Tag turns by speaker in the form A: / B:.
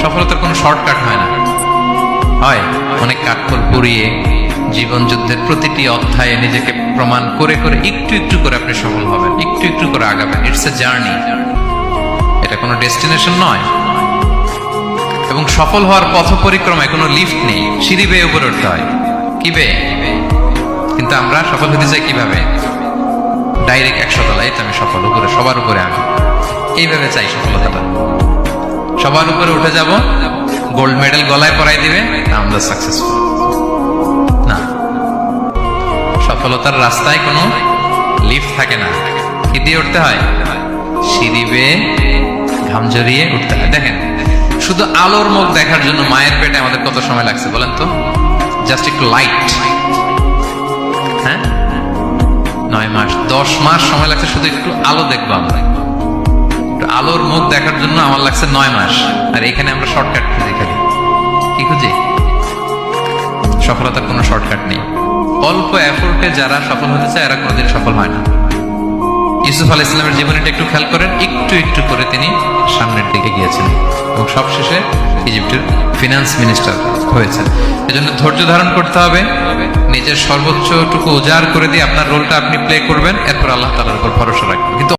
A: সফলতার কোনো শর্টকাট হয় না, হয় অনেক কাঠখড় পুড়িয়ে জীবন যুদ্ধের প্রতিটি অধ্যায়ে নিজেকে প্রমাণ করে করে একটু একটু করে আপনি সফল হবেন, একটু একটু করে আগাবেন। ইটস এ জার্নি, এটা কোনো ডেস্টিনেশন নয়। এবং সফল হওয়ার পথ পরিক্রমায় কোনো লিফট নেই, সিঁড়ি বেয়ে উপরে উঠতে হয়। কি বেয়ে? কিন্তু আমরা সফল হতে চাই কিভাবে? ডাইরেক্ট 100 তলায় তো আমি সফল, উপরে সবার উপরে আমি, এইভাবে চাই সফলতাটা। সবার উপরে উঠে যাব, গোল্ড মেডেল গলায় পরাই দিবে, আমরা সাকসেসফুল না। সফলতার রাস্তায় কোনো লিফট থাকে না। কি দিয়ে উঠতে হয়? সিঁড়ি বেয়ে ঘাম জড়িয়ে উঠতে হয়। দেখেন, শুধু আলোর মুখ দেখার জন্য মায়ের পেটে আমাদের কত সময় লাগছে বলেন তো? জাস্ট একটু লাইট, হ্যাঁ, 9 মাস 10 মাস সময় লাগছে শুধু একটু আলো দেখবো আমরা। একটু আলোর মুখ দেখার জন্য আমার লাগছে 9 মাস। আর এখানে আমরা শর্টকাট খুঁজি, খালি কি খুঁজি? সফলতার কোনো শর্টকাট নেই। অল্প এফোর্টে যারা সফল হতে চায় এরা কোনোদিন সফল হয় না। ইউসুফ আলাইহিস সালামের জীবনীটা একটু খেয়াল করেন, একটু একটু করে তিনি সামনের দিকে গিয়েছেন এবং সবশেষে ইজিপ্টের ফিনান্স মিনিস্টার হয়েছেন। এজন্য ধৈর্য ধারণ করতে হবে, নিজের সর্বোচ্চটুকু উজাড় করে দিয়ে আপনার রোলটা আপনি প্লে করবেন, এরপর আল্লাহ তাআলার উপর ভরসা রাখবেন। কিন্তু